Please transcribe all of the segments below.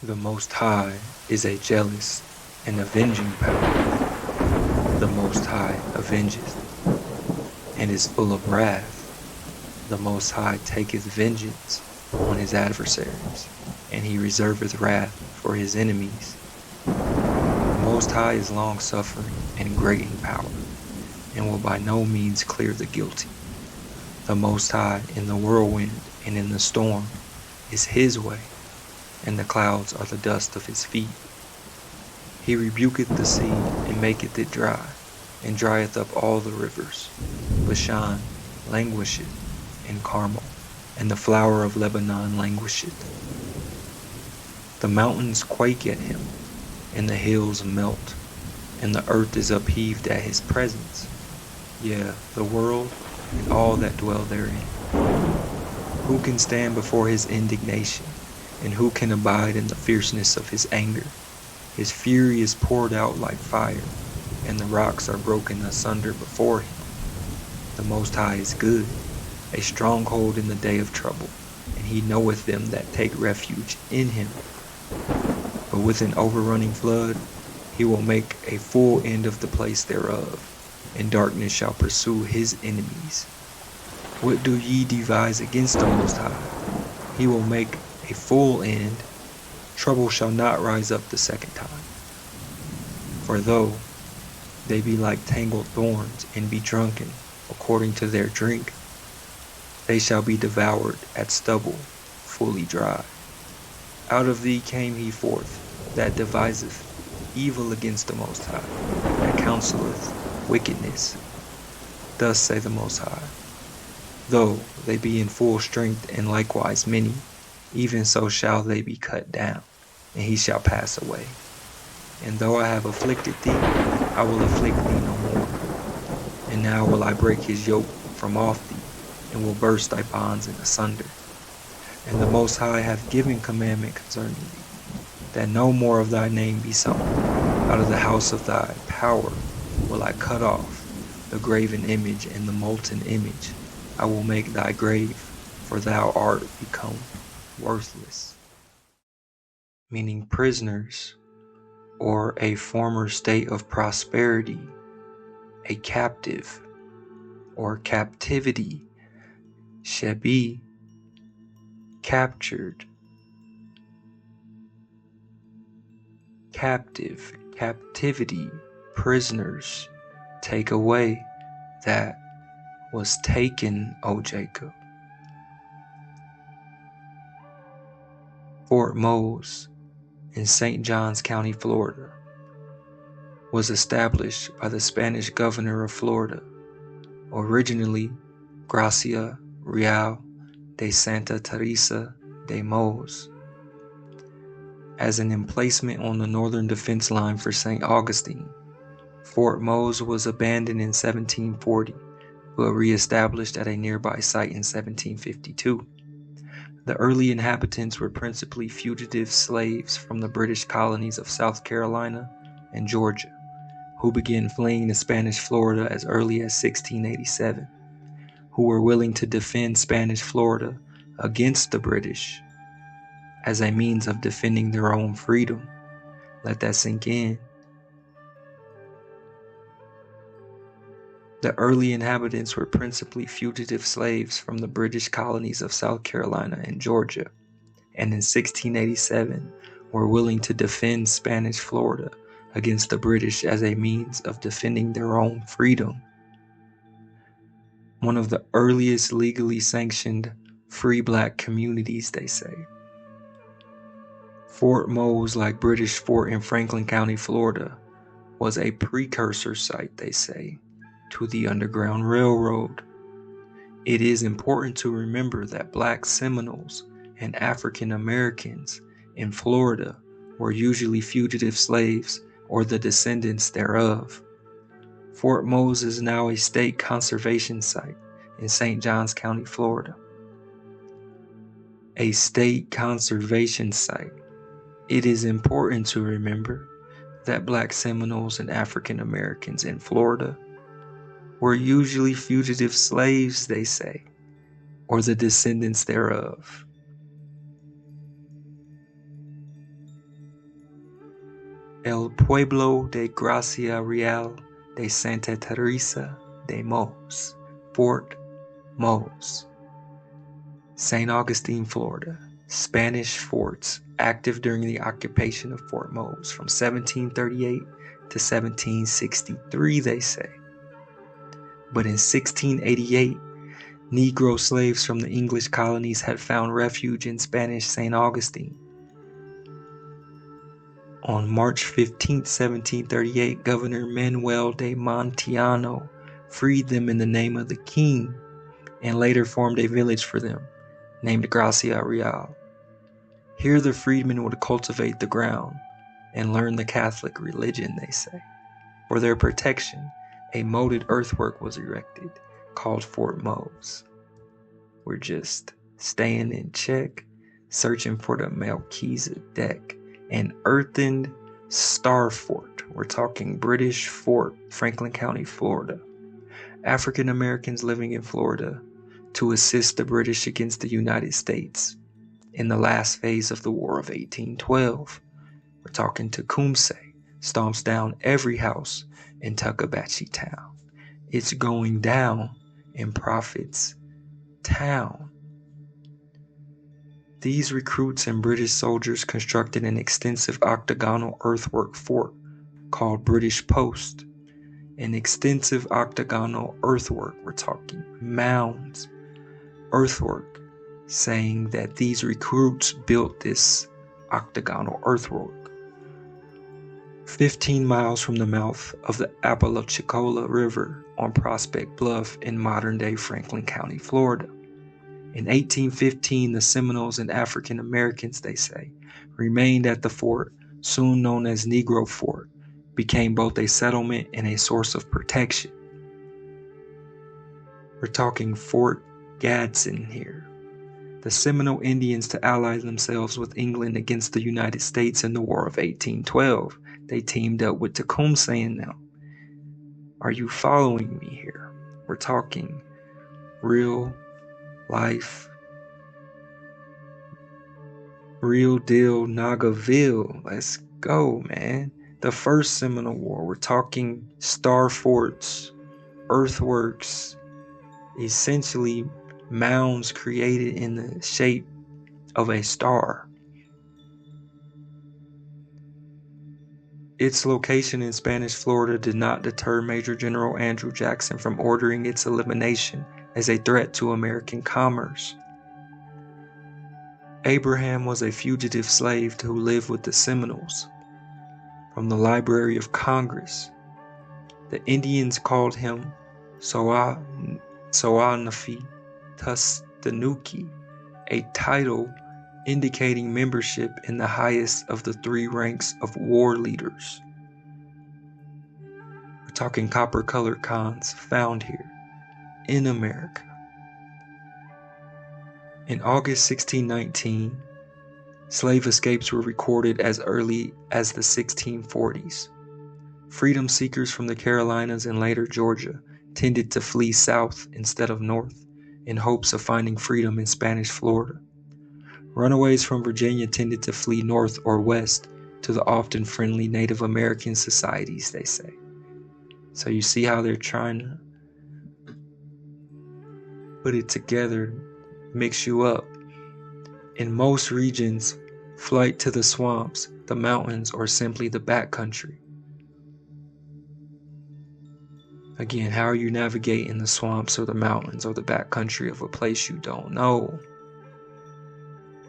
The Most High is a jealous and avenging power. The Most High avengeth, and is full of wrath. The Most High taketh vengeance on his adversaries, and he reserveth wrath for his enemies. The Most High is long-suffering and great in power, and will by no means clear the guilty. The Most High in the whirlwind and in the storm is his way, and the clouds are the dust of his feet. He rebuketh the sea, and maketh it dry, and drieth up all the rivers. Bashan languisheth, and Carmel, and the flower of Lebanon languisheth. The mountains quake at him, and the hills melt, and the earth is upheaved at his presence, yea, the world, and all that dwell therein. Who can stand before his indignation, and who can abide in the fierceness of his anger? His fury is poured out like fire, and the rocks are broken asunder before him. The Most High is good, a stronghold in the day of trouble, and he knoweth them that take refuge in him. But with an overrunning flood, he will make a full end of the place thereof, and darkness shall pursue his enemies. What do ye devise against the Most High? He will make a full end. Trouble shall not rise up the second time. For though they be like tangled thorns, and be drunken according to their drink, they shall be devoured at stubble, fully dry. Out of thee came he forth, that deviseth evil against the Most High, that counseleth wickedness. Thus say the Most High, though they be in full strength and likewise many, even so shall they be cut down, and he shall pass away. And though I have afflicted thee, I will afflict thee no more. And now will I break his yoke from off thee, and will burst thy bonds in asunder. And the Most High hath given commandment concerning thee, that no more of thy name be sung. Out of the house of thy power will I cut off the graven image and the molten image. I will make thy grave, for thou art become worthless. Meaning prisoners, or a former state of prosperity, a captive, or captivity, shebi, captured, captive, captivity, prisoners, take away that was taken, O Jacob. Fort Mose in St. Johns County, Florida, was established by the Spanish governor of Florida, originally Gracia Real de Santa Teresa de Mose, as an emplacement on the northern defense line for St. Augustine. Fort Mose was abandoned in 1740, but re-established at a nearby site in 1752. The early inhabitants were principally fugitive slaves from the British colonies of South Carolina and Georgia, who began fleeing to Spanish Florida as early as 1687, who were willing to defend Spanish Florida against the British as a means of defending their own freedom. Let that sink in. The early inhabitants were principally fugitive slaves from the British colonies of South Carolina and Georgia, and in 1687 were willing to defend Spanish Florida against the British as a means of defending their own freedom. One of the earliest legally sanctioned free black communities, they say. Fort Mose, like British Fort in Franklin County, Florida, was a precursor site, they say, to the Underground Railroad. It is important to remember that black Seminoles and African Americans in Florida were usually fugitive slaves or the descendants thereof. Fort Mose is now a state conservation site in St. Johns County, Florida. A state conservation site. It is important to remember that black Seminoles and African Americans in Florida were usually fugitive slaves, they say, or the descendants thereof. El Pueblo de Gracia Real de Santa Teresa de Mos, Fort Mose, St. Augustine, Florida. Spanish forts active during the occupation of Fort Mose from 1738 to 1763, they say. But in 1688, Negro slaves from the English colonies had found refuge in Spanish St. Augustine. On March 15, 1738, Governor Manuel de Montiano freed them in the name of the king and later formed a village for them named Gracia Real. Here the freedmen would cultivate the ground and learn the Catholic religion, they say. For their protection, a moated earthwork was erected called Fort Mose. We're just staying in check, searching for the Melchizedek, an earthened star fort. We're talking British Fort, Franklin County, Florida. African Americans living in Florida to assist the British against the United States in the last phase of the War of 1812. We're talking Tecumseh stomps down every house in Tuckabatchee Town. It's going down in Prophet's Town. These recruits and British soldiers constructed an extensive octagonal earthwork fort called British Post. An extensive octagonal earthwork, we're talking mounds, earthwork, saying that these recruits built this octagonal earthwork 15 miles from the mouth of the Apalachicola River on Prospect Bluff in modern-day Franklin County, Florida. In 1815, the Seminoles and African Americans, they say, remained at the fort, soon known as Negro Fort, became both a settlement and a source of protection. We're talking Fort Gadsden here. The Seminole Indians to ally themselves with England against the United States in the War of 1812. They teamed up with Tecumseh and them. Are you following me here? We're talking real life, real deal Nagaville. Let's go, man. The First Seminole War. We're talking star forts, earthworks, essentially mounds created in the shape of a star. Its location in Spanish Florida did not deter Major General Andrew Jackson from ordering its elimination as a threat to American commerce. Abraham was a fugitive slave who lived with the Seminoles. From the Library of Congress, the Indians called him Soanafi Tustanuki, a title indicating membership in the highest of the three ranks of war leaders. We're talking copper-colored cons found here in America. In August 1619, slave escapes were recorded as early as the 1640s. Freedom seekers from the Carolinas and later Georgia tended to flee south instead of north in hopes of finding freedom in Spanish Florida. Runaways from Virginia tended to flee north or west to the often friendly Native American societies, they say. So you see how they're trying to put it together, mix you up. In most regions, flight to the swamps, the mountains, or simply the backcountry. Again, how are you navigating the swamps or the mountains or the backcountry of a place you don't know?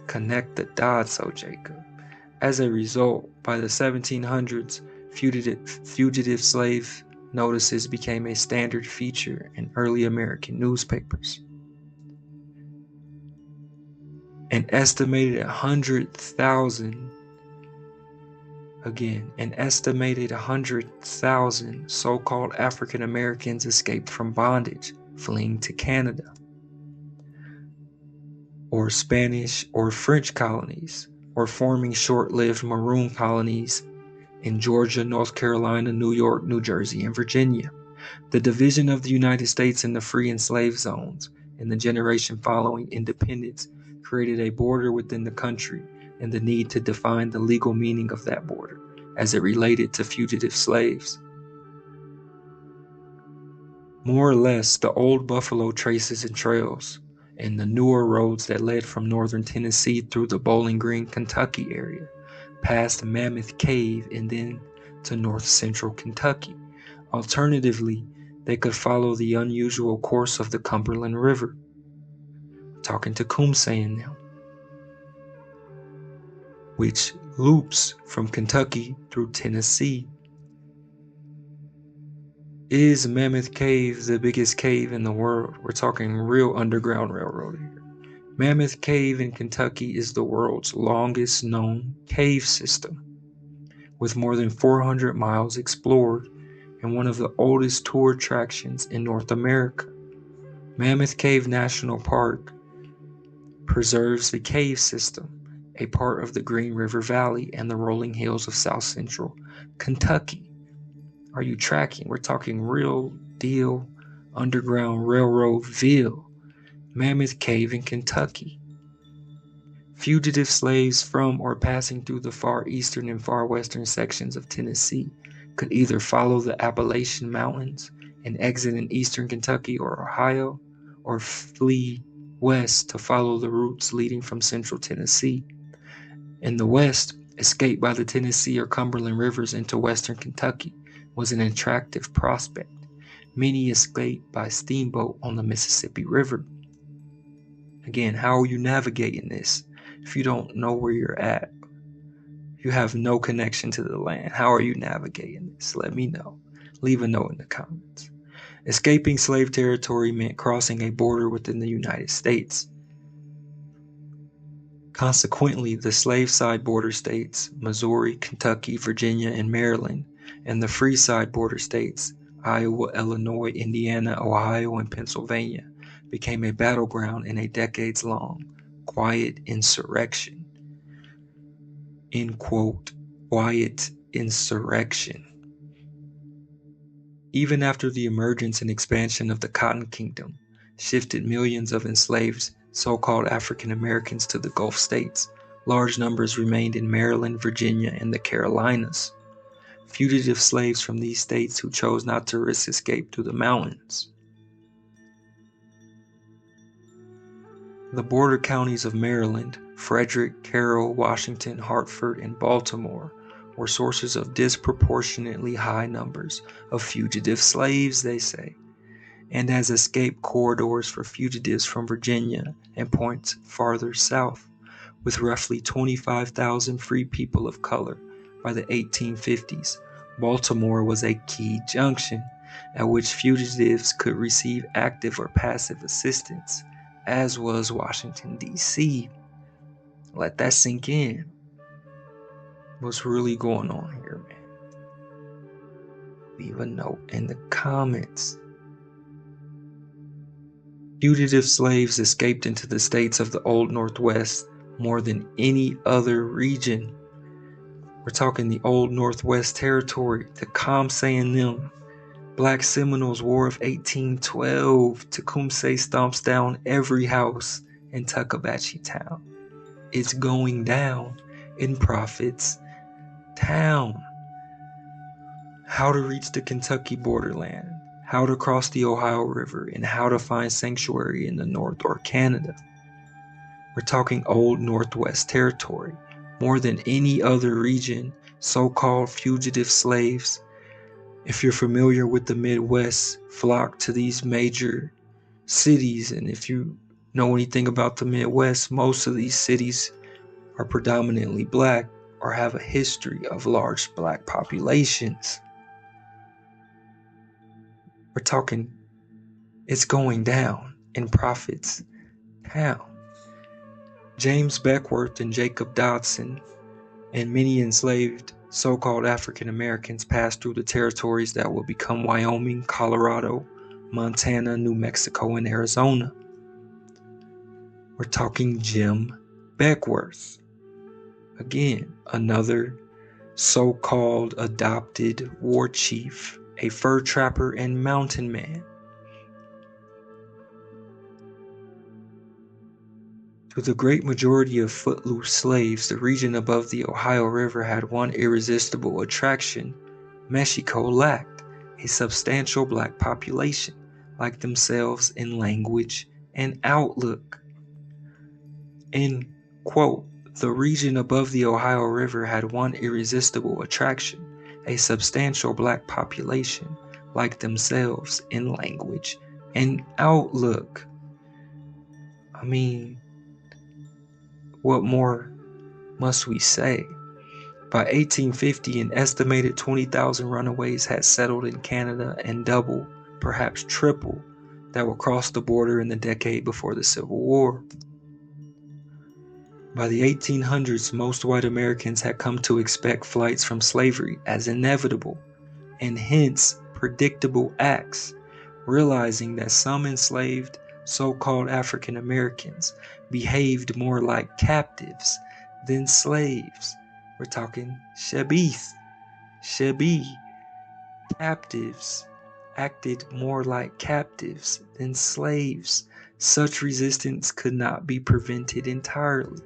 Connect the dots, oh Jacob. As a result, by the 1700s, fugitive slave notices became a standard feature in early American newspapers. An estimated 100,000 so-called African Americans escaped from bondage, fleeing to Canada, or Spanish or French colonies, or forming short-lived maroon colonies in Georgia, North Carolina, New York, New Jersey, and Virginia. The division of the United States in the free and slave zones in the generation following independence created a border within the country and the need to define the legal meaning of that border. as it related to fugitive slaves. More or less, the old buffalo traces and trails, and the newer roads that led from northern Tennessee through the Bowling Green, Kentucky area, past Mammoth Cave and then to north central Kentucky. Alternatively, they could follow the unusual course of the Cumberland River. Talking to Kumse and them, which loops from Kentucky through Tennessee. Is Mammoth Cave the biggest cave in the world? We're talking real underground railroad here. Mammoth Cave in Kentucky is the world's longest known cave system, with more than 400 miles explored and one of the oldest tour attractions in North America. Mammoth Cave National Park preserves the cave system, a part of the Green River Valley and the rolling hills of south central Kentucky. Are you tracking? We're talking real deal underground railroadville. Mammoth Cave in Kentucky. Fugitive slaves from or passing through the far eastern and far western sections of Tennessee could either follow the Appalachian Mountains and exit in eastern Kentucky or Ohio, or flee west to follow the routes leading from central Tennessee. In the west, escape by the Tennessee or Cumberland rivers into western Kentucky was an attractive prospect. Many escaped by steamboat on the Mississippi River. Again, how are you navigating this if you don't know where you're at? You have no connection to the land. How are you navigating this? Let me know. Leave a note in the comments. Escaping slave territory meant crossing a border within the United States. Consequently, the slave side border states, Missouri, Kentucky, Virginia, and Maryland, and the free side border states, Iowa, Illinois, Indiana, Ohio, and Pennsylvania, became a battleground in a decades-long, quiet insurrection. End quote, quiet insurrection. Even after the emergence and expansion of the Cotton Kingdom shifted millions of enslaved so-called African Americans to the Gulf states, large numbers remained in Maryland, Virginia, and the Carolinas. Fugitive slaves from these states who chose not to risk escape through the mountains. The border counties of Maryland, Frederick, Carroll, Washington, Hartford, and Baltimore were sources of disproportionately high numbers of fugitive slaves, they say, and as escape corridors for fugitives from Virginia and points farther south, with roughly 25,000 free people of color. By the 1850s, Baltimore was a key junction at which fugitives could receive active or passive assistance, as was Washington, D.C. Let that sink in. What's really going on here, man? Leave a note in the comments. Fugitive slaves escaped into the states of the Old Northwest more than any other region. We're talking the Old Northwest Territory, the Tecumseh and them. Black Seminoles War of 1812. Tecumseh stomps down every house in Tuckabashie Town. It's going down in Prophet's Town. How to reach the Kentucky borderland, how to cross the Ohio River, and how to find sanctuary in the North or Canada. We're talking Old Northwest Territory. More than any other region, so-called fugitive slaves, if you're familiar with the Midwest, flock to these major cities. And if you know anything about the Midwest, most of these cities are predominantly black or have a history of large black populations. We're talking, it's going down in Prophet's Town. James Beckwourth and Jacob Dodson and many enslaved so-called African Americans passed through the territories that will become Wyoming, Colorado, Montana, New Mexico, and Arizona. We're talking Jim Beckwourth. Again, another so-called adopted war chief, a fur trapper and mountain man. To the great majority of footloose slaves, the region above the Ohio River had one irresistible attraction Mexico lacked: a substantial black population, like themselves in language and outlook. End quote. The region above the Ohio River had one irresistible attraction: a substantial black population, like themselves in language and outlook. I mean, what more must we say? By 1850, an estimated 20,000 runaways had settled in Canada, and double, perhaps triple, that would cross the border in the decade before the Civil War. By the 1800s, most white Americans had come to expect flights from slavery as inevitable, and hence predictable acts, realizing that some enslaved so-called African Americans behaved more like captives than slaves. We're talking Shebi. Captives acted more like captives than slaves. Such resistance could not be prevented entirely.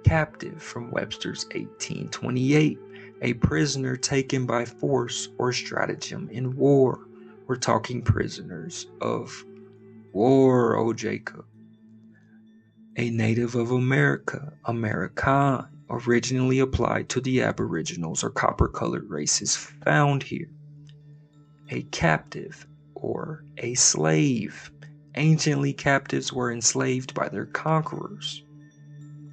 Captive, from Webster's 1828, a prisoner taken by force or stratagem in war. We're talking prisoners of war, O Jacob. A native of America, American, originally applied to the aboriginals or copper-colored races found here. A captive or a slave. Anciently, captives were enslaved by their conquerors.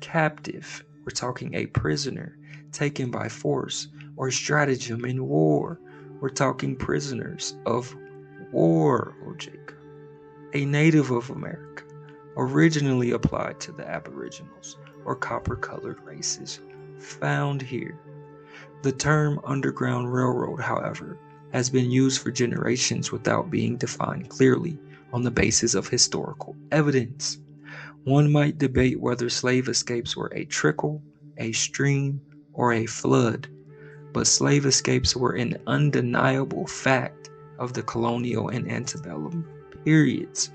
Captive, we're talking a prisoner taken by force or stratagem in war. We're talking prisoners of war, O Jacob. A native of America, originally applied to the aboriginals or copper-colored races found here. The term Underground Railroad, however, has been used for generations without being defined clearly on the basis of historical evidence. One might debate whether slave escapes were a trickle, a stream, or a flood, but slave escapes were an undeniable fact of the colonial and antebellum periods.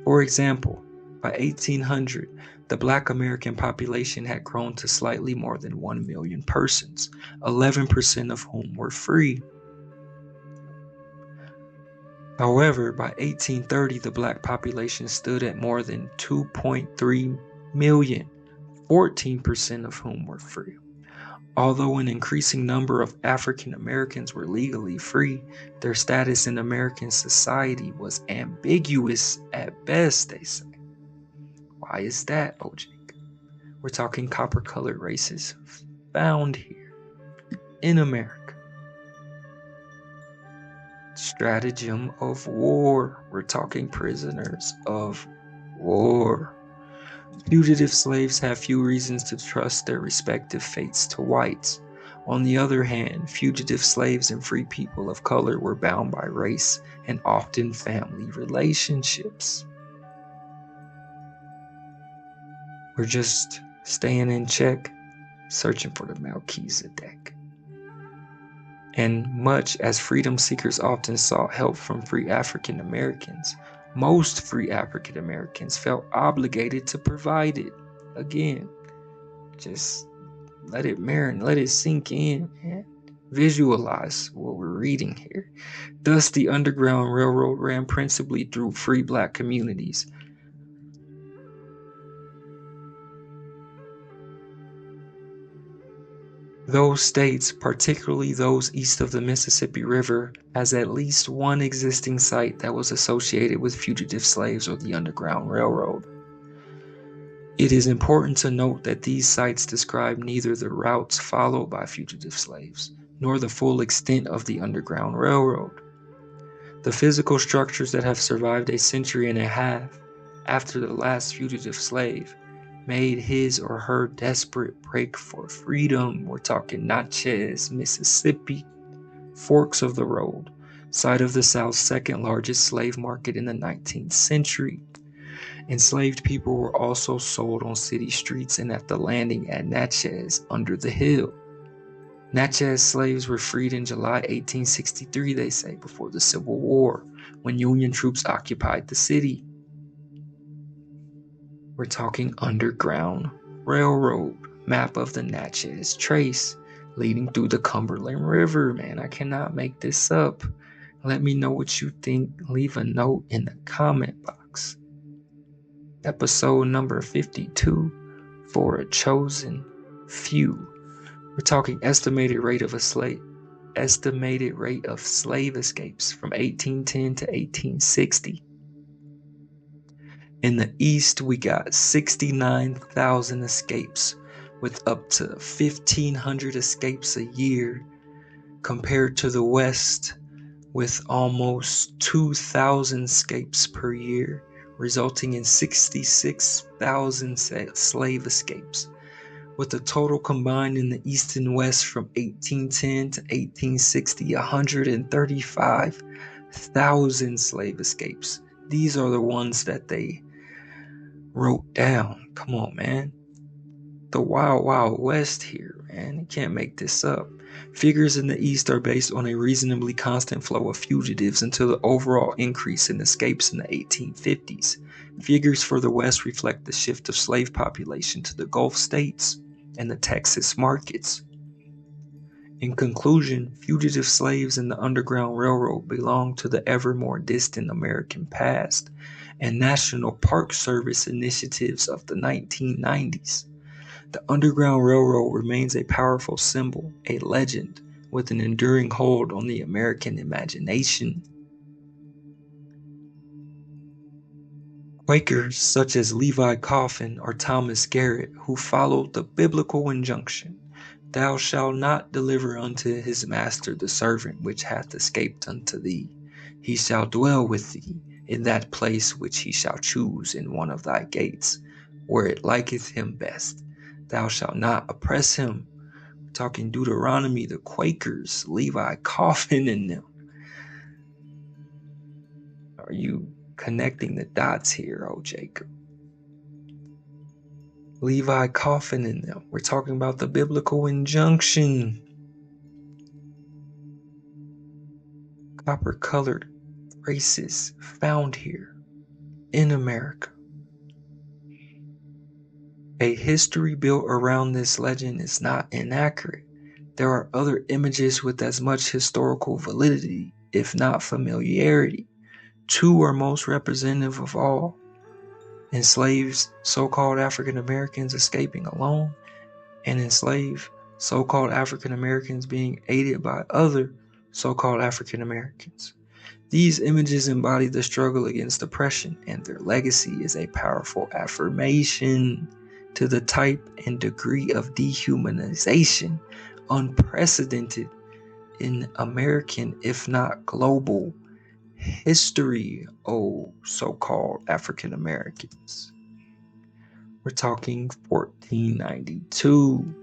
For example, by 1800, the black American population had grown to slightly more than 1 million persons, 11% of whom were free. However, by 1830, the black population stood at more than 2.3 million, 14% of whom were free. Although an increasing number of African Americans were legally free, their status in American society was ambiguous at best, they say. Why is that, OJ? We're talking copper-colored races found here in America. Stratagem of war. We're talking prisoners of war. Fugitive slaves have few reasons to trust their respective fates to whites. On the other hand, fugitive slaves and free people of color were bound by race and often family relationships. We're just staying in check, searching for the Melchizedek. And much as freedom seekers often sought help from free African Americans, most free African Americans felt obligated to provide it. Again, just let it marinate, let it sink in, and visualize what we're reading here. Thus, the Underground Railroad ran principally through free black communities. Those states, particularly those east of the Mississippi River, has at least one existing site that was associated with fugitive slaves or the Underground Railroad. It is important to note that these sites describe neither the routes followed by fugitive slaves, nor the full extent of the Underground Railroad. The physical structures that have survived a century and a half after the last fugitive slave made his or her desperate break for freedom. We're talking Natchez, Mississippi, Forks of the Road, site of the South's second largest slave market in the 19th century. Enslaved people were also sold on city streets and at the landing at Natchez under the hill. Natchez slaves were freed in July 1863, they say, before the Civil War, when Union troops occupied the city. We're talking Underground Railroad, map of the Natchez Trace, leading through the Cumberland River. Man, I cannot make this up. Let me know what you think. Leave a note in the comment box. Episode number 52, For a Chosen Few. We're talking estimated rate of slave escapes from 1810 to 1860. In the East, we got 69,000 escapes, with up to 1,500 escapes a year, compared to the West, with almost 2,000 escapes per year, resulting in 66,000 slave escapes, with the total combined in the East and West from 1810 to 1860, 135,000 slave escapes. These are the ones that they wrote down. Come on, man. The wild, wild West here, man. You can't make this up. Figures in the East are based on a reasonably constant flow of fugitives until the overall increase in escapes in the 1850s. Figures for the West reflect the shift of slave population to the Gulf states and the Texas markets. In conclusion, fugitive slaves in the Underground Railroad belong to the ever more distant American past and National Park Service initiatives of the 1990s. The Underground Railroad remains a powerful symbol, a legend, with an enduring hold on the American imagination. Quakers such as Levi Coffin or Thomas Garrett, who followed the biblical injunction, "Thou shalt not deliver unto his master the servant which hath escaped unto thee. He shall dwell with thee in that place which he shall choose in one of thy gates, where it liketh him best. Thou shalt not oppress him." We're talking Deuteronomy, the Quakers, Levi Coffin and them. Are you connecting the dots here, oh Jacob? Levi Coffin and them. We're talking about the biblical injunction. Copper-colored races found here in America. A history built around this legend is not inaccurate. There are other images with as much historical validity, if not familiarity. Two are most representative of all: enslaved so-called African Americans escaping alone, and enslaved so-called African Americans being aided by other so-called African Americans. These images embody the struggle against oppression, and their legacy is a powerful affirmation to the type and degree of dehumanization unprecedented in American, if not global, history, oh so-called African Americans. We're talking 1492.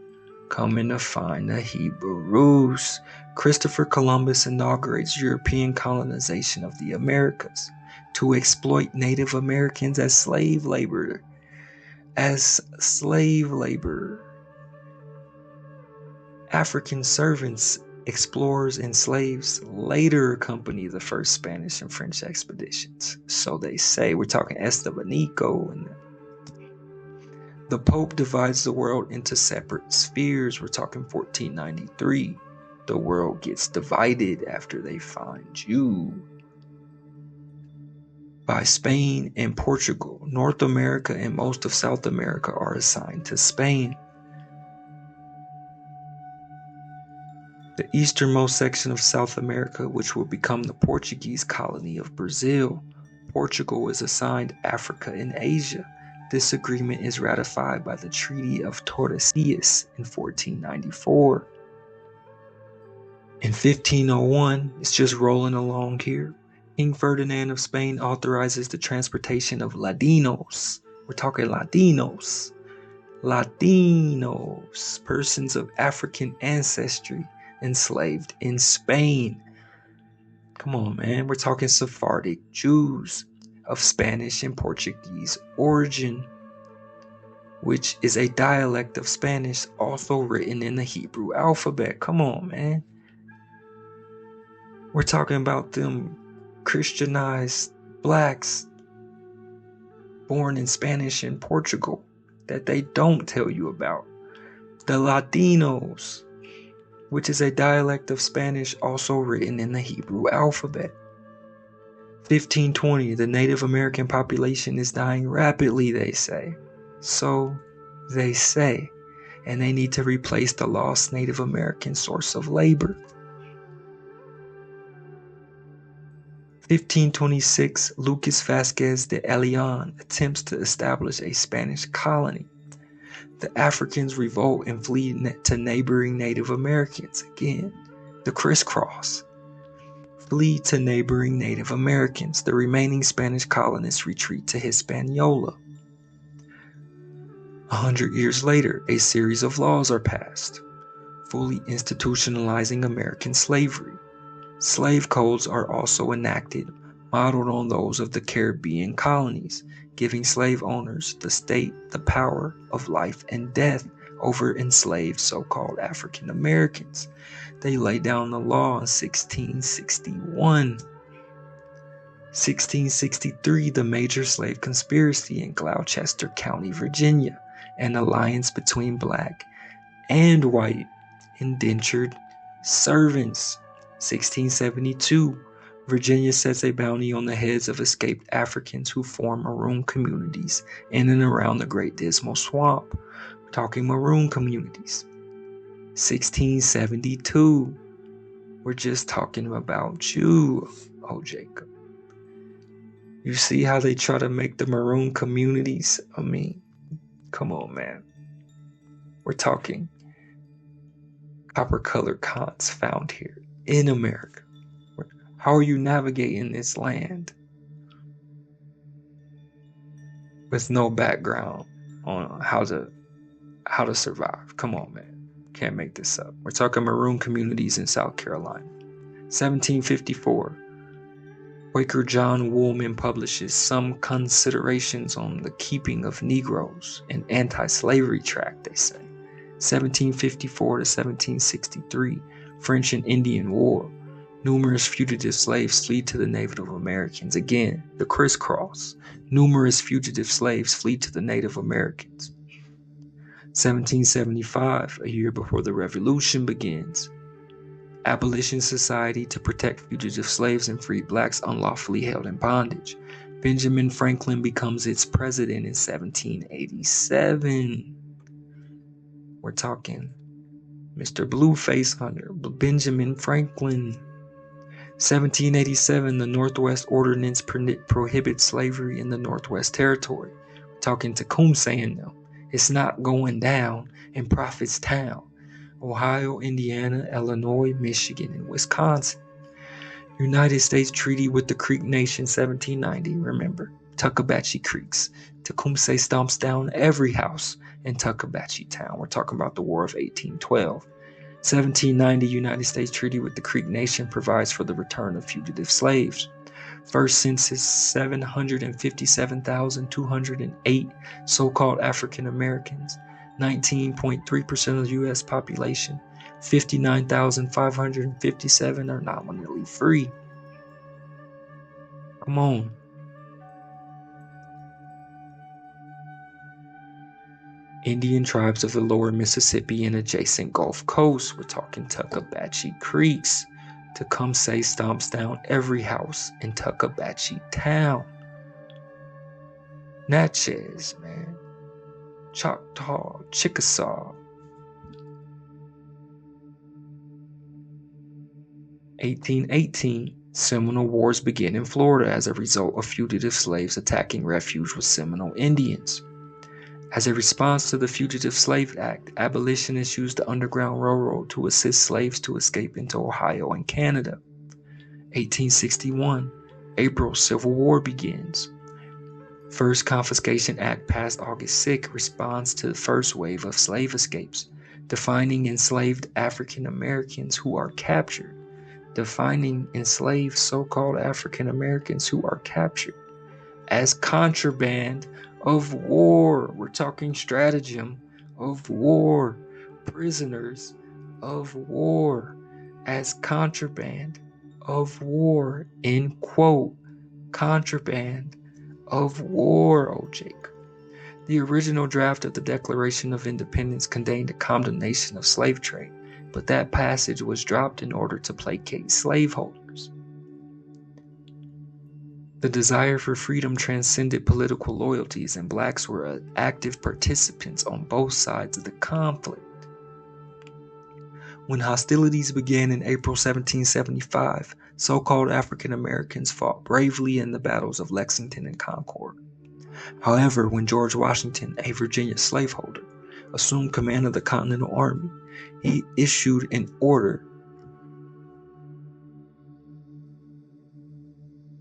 Coming to find the Hebrews. Christopher Columbus inaugurates European colonization of the Americas to exploit Native Americans as slave labor. African servants, explorers, and slaves later accompany the first Spanish and French expeditions. So they say. We're talking Estevanico. And the Pope divides the world into separate spheres. We're talking 1493. The world gets divided after they find you. By Spain and Portugal, North America and most of South America are assigned to Spain. The easternmost section of South America, which will become the Portuguese colony of Brazil. Portugal is assigned Africa and Asia. This agreement is ratified by the Treaty of Tordesillas in 1494. In 1501, it's just rolling along here, King Ferdinand of Spain authorizes the transportation of Ladinos. We're talking Ladinos. Latinos, persons of African ancestry, enslaved in Spain. Come on, man. We're talking Sephardic Jews of Spanish and Portuguese origin, which is a dialect of Spanish also written in the Hebrew alphabet. Come on, man. We're talking about them Christianized blacks born in Spanish in Portugal that they don't tell you about. The Latinos, which is a dialect of Spanish also written in the Hebrew alphabet. 1520, the Native American population is dying rapidly, they say. So they say, and they need to replace the lost Native American source of labor. 1526, Lucas Vasquez de Ayllón attempts to establish a Spanish colony. The Africans revolt and flee to neighboring Native Americans. Again, the crisscross. Flee to neighboring Native Americans. The remaining Spanish colonists retreat to Hispaniola. 100 years later, a series of laws are passed, fully institutionalizing American slavery. Slave codes are also enacted, modeled on those of the Caribbean colonies, giving slave owners the state the power of life and death over enslaved so-called African Americans. They laid down the law in 1661. 1663, the major slave conspiracy in Gloucester County, Virginia, an alliance between black and white indentured servants. 1672, Virginia sets a bounty on the heads of escaped Africans who form maroon communities in and around the Great Dismal Swamp. We're talking maroon communities. 1672, we're just talking about you, oh Jacob. You see how they try to make the maroon communities? I mean, come on, man. We're talking copper-colored cots found here in America. How are you navigating this land with no background on how to survive? Come on, man. Can't make this up. We're talking maroon communities in South Carolina. 1754. Quaker John Woolman publishes Some Considerations on the Keeping of Negroes, an anti-slavery tract, they say. 1754 to 1763, French and Indian War. Numerous fugitive slaves flee to the Native Americans. Again, the crisscross. Numerous fugitive slaves flee to the Native Americans. 1775, a year before the Revolution begins. Abolition Society to protect fugitive slaves and free blacks unlawfully held in bondage. Benjamin Franklin becomes its president in 1787. We're talking Mr. Blueface Hunter, Benjamin Franklin. 1787, the Northwest Ordinance prohibits slavery in the Northwest Territory. We're talking Tecumseh and them. It's not going down in Prophetstown. Ohio, Indiana, Illinois, Michigan, and Wisconsin. United States Treaty with the Creek Nation, 1790. Remember, Tuckabashie Creeks. Tecumseh stomps down every house in Tuckabashie Town. We're talking about the War of 1812. 1790, United States Treaty with the Creek Nation provides for the return of fugitive slaves. First census, 757,208 so-called African Americans. 19.3% of the U.S. population, 59,557 are nominally free. Come on. Indian tribes of the lower Mississippi and adjacent Gulf Coast. We're talking Tuckabashie Creeks. Tecumseh stomps down every house in Tuckabashie Town. Natchez, man. Choctaw, Chickasaw. 1818, Seminole Wars begin in Florida as a result of fugitive slaves attacking refuge with Seminole Indians. As a response to the Fugitive Slave Act, abolitionists used the Underground Railroad to assist slaves to escape into Ohio and Canada. 1861, April, Civil War begins. First Confiscation Act passed August 6 responds to the first wave of slave escapes, defining enslaved African Americans who are captured. Defining enslaved so-called African Americans who are captured as contraband of war. We're talking stratagem of war. Prisoners of war as contraband of war, end quote. Contraband of war, O Jacob. The original draft of the Declaration of Independence contained a condemnation of slave trade, but that passage was dropped in order to placate slaveholders. The desire for freedom transcended political loyalties, and blacks were active participants on both sides of the conflict. When hostilities began in April 1775, so-called African Americans fought bravely in the battles of Lexington and Concord. However, when George Washington, a Virginia slaveholder, assumed command of the Continental Army, he issued an order.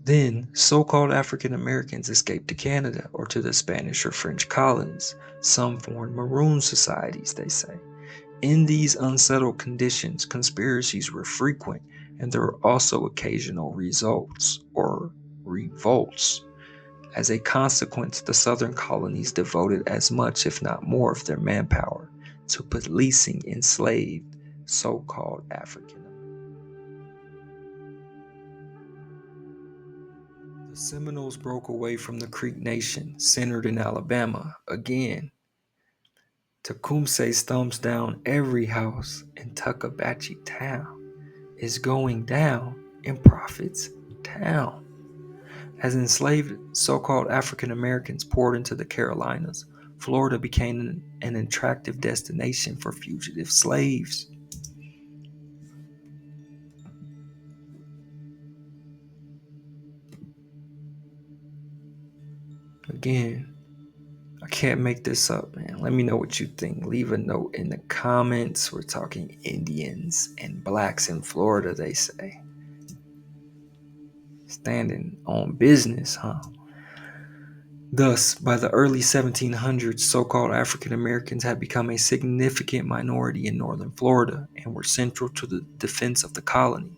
Then, so-called African Americans escaped to Canada or to the Spanish or French colonies. Some formed maroon societies, they say. In these unsettled conditions, conspiracies were frequent, and there were also occasional results or revolts. As a consequence, the southern colonies devoted as much, if not more, of their manpower to policing enslaved so-called African Americans. The Seminoles broke away from the Creek Nation, centered in Alabama. Again, Tecumseh stomps down every house in Tuckabatchee town is going down in Prophet's town. As enslaved so-called African Americans poured into the Carolinas, Florida became an attractive destination for fugitive slaves. Again, I can't make this up, man. Let me know what you think. Leave a note in the comments. We're talking Indians and blacks in Florida, they say. Standing on business, huh? Thus, by the early 1700s, so-called African Americans had become a significant minority in northern Florida and were central to the defense of the colony.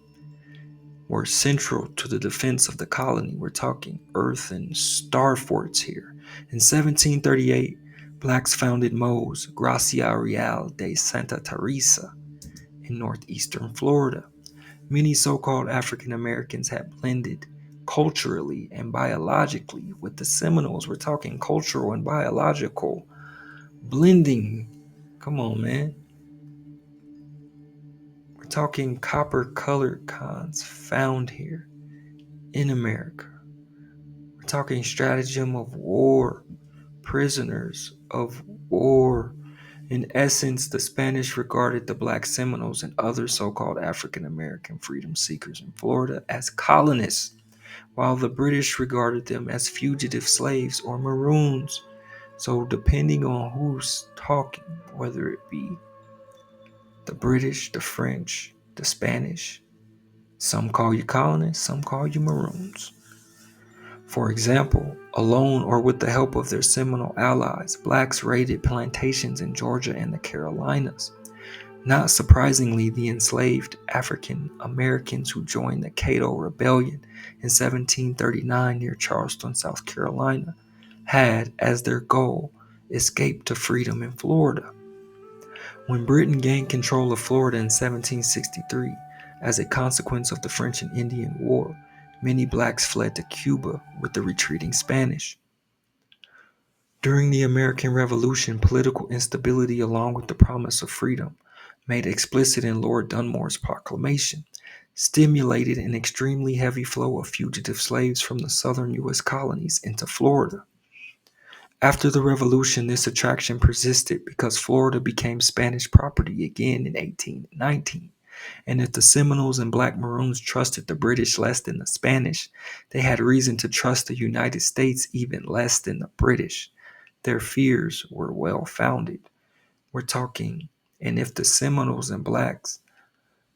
We're talking earth and star forts here. In 1738, blacks founded Moe's Gracia Real de Santa Teresa in northeastern Florida. Many so-called African Americans had blended culturally and biologically with the Seminoles. We're talking cultural and biological blending. Come on, man. We're talking copper-colored cons found here in America. We're talking stratagem of war, prisoners of war. In essence, the Spanish regarded the black Seminoles and other so-called African American freedom seekers in Florida as colonists, while the British regarded them as fugitive slaves or maroons. So depending on who's talking, whether it be the British, the French, the Spanish, some call you colonists, some call you maroons. For example, alone or with the help of their Seminole allies, blacks raided plantations in Georgia and the Carolinas. Not surprisingly, the enslaved African Americans who joined the Cato Rebellion in 1739 near Charleston, South Carolina, had as their goal escape to freedom in Florida. When Britain gained control of Florida in 1763, as a consequence of the French and Indian War, many blacks fled to Cuba with the retreating Spanish. During the American Revolution, political instability, along with the promise of freedom, made explicit in Lord Dunmore's proclamation, stimulated an extremely heavy flow of fugitive slaves from the southern U.S. colonies into Florida. After the Revolution, this attraction persisted because Florida became Spanish property again in 1819. And if the Seminoles and Black Maroons trusted the British less than the Spanish, they had reason to trust the United States even less than the British. Their fears were well founded. We're talking, and if the Seminoles and Blacks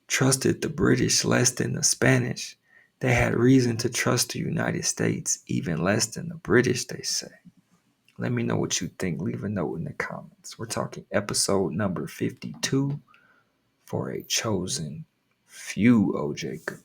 trusted the British less than the Spanish, they had reason to trust the United States even less than the British, they say. Let me know what you think. Leave a note in the comments. We're talking episode number 52 for a chosen few, O Jacob.